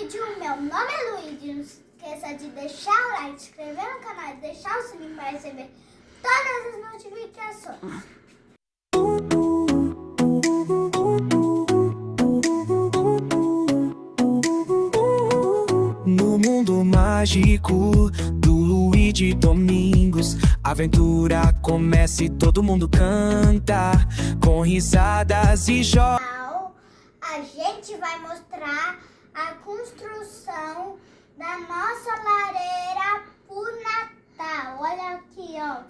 vídeo. Meu nome é Luíde. Não se esqueça de deixar o like, se inscrever no canal e deixar o sininho para receber todas as notificações. No mundo mágico do Luíde Domingos, a aventura começa e todo mundo canta, com risadas e jogos. A gente vai mostrar a construção da nossa lareira pro Natal. Olha aqui, ó.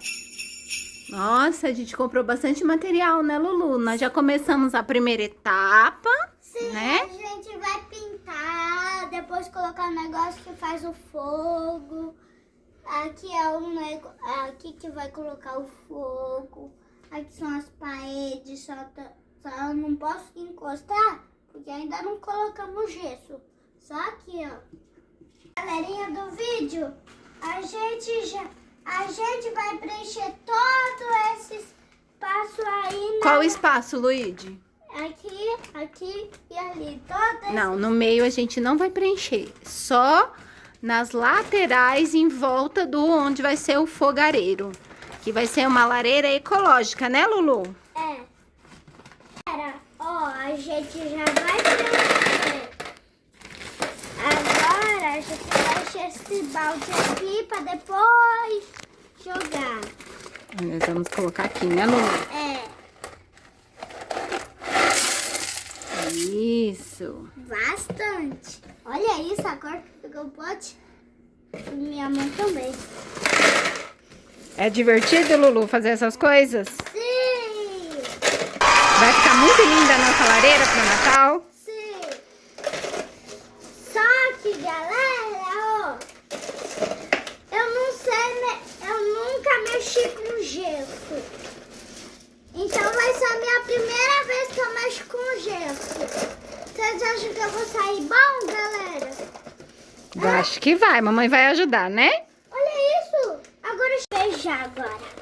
Nossa, a gente comprou bastante material, né, Lulu? Nós já começamos a primeira etapa, Sim, né? a gente vai pintar, depois colocar um negócio que faz o fogo. Aqui é um negócio, aqui que vai colocar o fogo. Aqui são as paredes, só eu não posso encostar, porque ainda não colocamos gesso. Só aqui, ó. Galerinha do vídeo, a gente vai preencher todo esse espaço aí. Qual espaço, Luíde? Aqui e ali. Todo Não, no meio a gente não vai preencher. Só nas laterais em volta do onde vai ser o fogareiro. Que vai ser uma lareira ecológica, né, Lulu? É. Ó, a gente já vai preencher. Agora a gente vai encher esse balde aqui pra depois jogar. Nós vamos colocar aqui, né, Lulu? É. Isso. Bastante. Olha isso, a cor que ficou o pote. E minha mão também. É divertido, Lulu, fazer essas coisas? Sim! Vai ficar muito linda a nossa lareira pro Natal. Sim! Só que, galera, ó, eu não sei, eu nunca mexi com gesso. Então vai ser a minha primeira vez que eu mexo com gesso. Vocês acham que eu vou sair bom, galera? Acho que vai, mamãe vai ajudar, né? Olha isso! Agora eu vou beijar agora.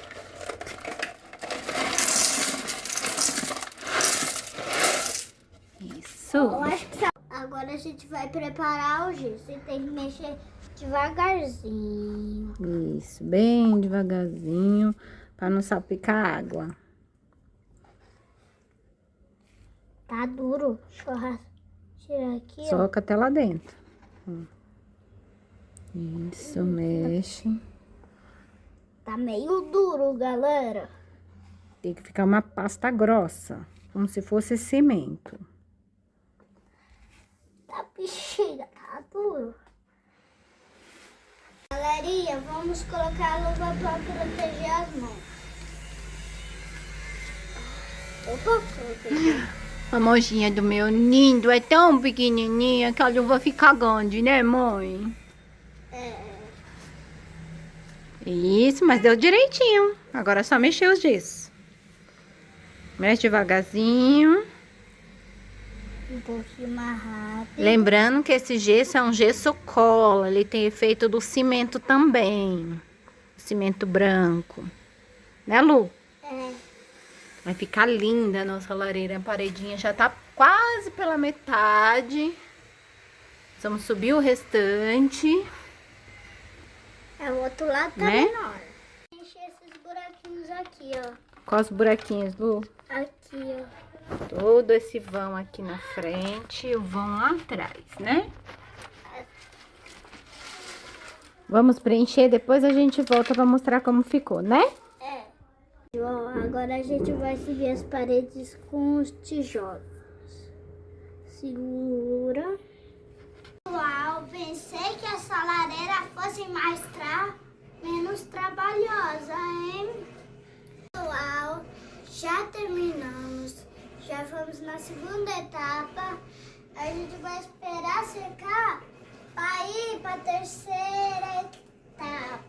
Isso. Eu acho que agora a gente vai preparar o gesso e tem que mexer devagarzinho. Isso, bem devagarzinho, para não salpicar água. Tá duro. Deixa eu tirar aqui, ó. Soca até lá dentro. Isso, mexe. Tá meio duro, galera. Tem que ficar uma pasta grossa, como se fosse cimento. Tá bexiga, tá duro. Galerinha, vamos colocar a luva pra proteger as mãos. Opa, proteger. A mãozinha do meu lindo é tão pequenininha que a luva fica grande, né, mãe? Isso, mas deu direitinho. Agora é só mexer os gessos. Mexe devagarzinho. Um pouquinho mais rápido. Lembrando que esse gesso é um gesso cola. Ele tem efeito do cimento também. Cimento branco. Né, Lu? É. Vai ficar linda a nossa lareira. A paredinha já tá quase pela metade. Vamos subir o restante. É, o outro lado tá Né? menor. Encher esses buraquinhos aqui, ó. Qual os buraquinhos, Lu? Aqui, ó. Todo esse vão aqui na frente e o vão lá atrás, né? Vamos preencher, depois a gente volta pra mostrar como ficou, né? É. Bom, agora a gente vai subir as paredes com os tijolos. Segura. Pessoal, pensei que essa lareira fosse menos trabalhosa, hein? Pessoal, já terminamos. Já vamos na segunda etapa. A gente vai esperar secar para ir para a terceira etapa.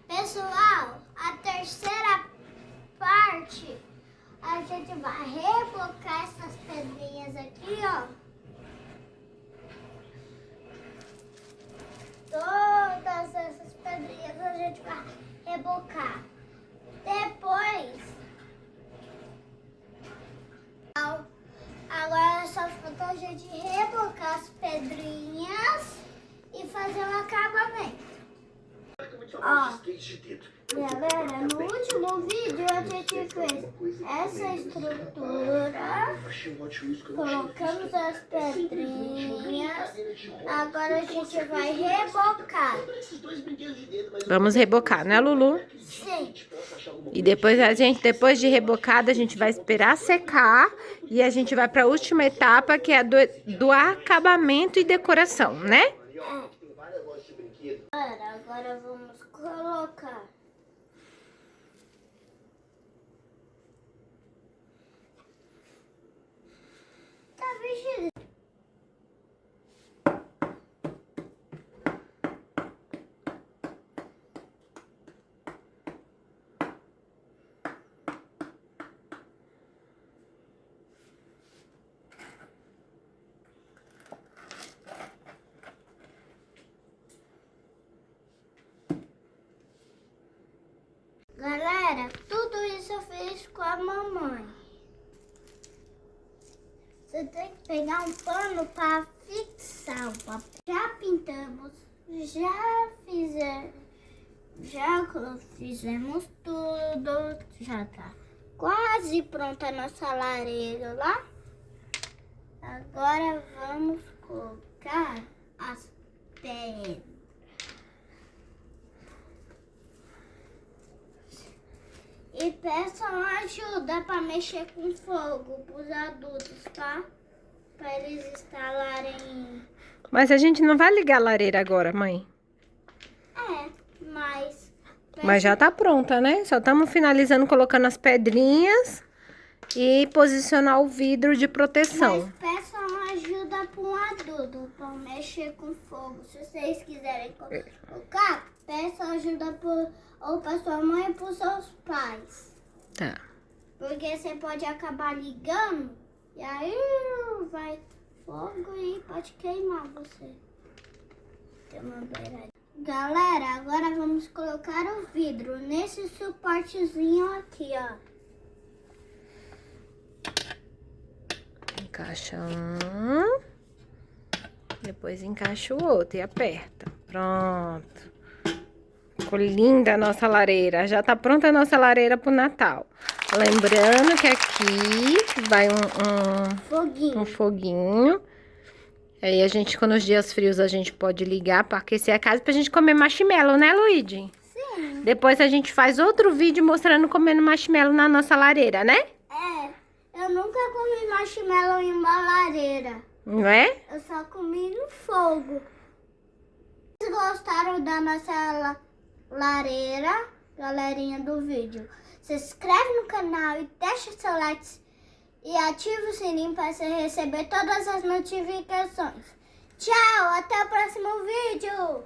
Pessoal, a terceira parte, a gente vai rebocar essas pedrinhas aqui, ó. Todas essas pedrinhas a gente vai rebocar. Depois, agora só falta a gente de rebocar as pedrinhas e fazer o acabamento. Ó, galera, no último vídeo a gente fez essa estrutura, colocamos as pedrinhas, agora a gente vai rebocar. Vamos rebocar, né, Lulu? Sim. E depois depois de rebocada, a gente vai esperar secar e a gente vai para a última etapa, que é a do acabamento e decoração, né? Agora vamos colocar. Tá vestido? Galera, tudo isso eu fiz com a mamãe. Você tem que pegar um pano para fixar o papel. Já pintamos, já fizemos tudo. Já tá quase pronta a nossa lareira lá. Agora vamos colocar as pedras. E peçam ajuda para mexer com fogo pros adultos, tá? Para eles instalarem. Mas a gente não vai ligar a lareira agora, mãe. Mas já tá pronta, né? Só estamos finalizando, colocando as pedrinhas e posicionar o vidro de proteção. Mas peçam ajuda para um adulto para mexer com fogo. Se vocês quiserem colocar, peçam ajuda ou para sua mãe ou para os seus pais. Tá. Porque você pode acabar ligando e aí vai fogo e pode queimar você. Tem uma beirada. Galera, agora vamos colocar o vidro nesse suportezinho aqui, ó. Encaixa um, depois encaixa o outro e aperta. Pronto. Ficou linda a nossa lareira. Já tá pronta a nossa lareira pro Natal. Lembrando que aqui vai um foguinho. Aí a gente, quando os dias frios, a gente pode ligar pra aquecer a casa pra gente comer marshmallow, né, Luigi? Sim. Depois a gente faz outro vídeo mostrando comendo marshmallow na nossa lareira, né? Eu nunca comi marshmallow em uma lareira. Não é? Eu só comi no fogo. Se gostaram da nossa lareira, galerinha do vídeo, se inscreve no canal e deixa seu like e ativa o sininho para você receber todas as notificações. Tchau, até o próximo vídeo!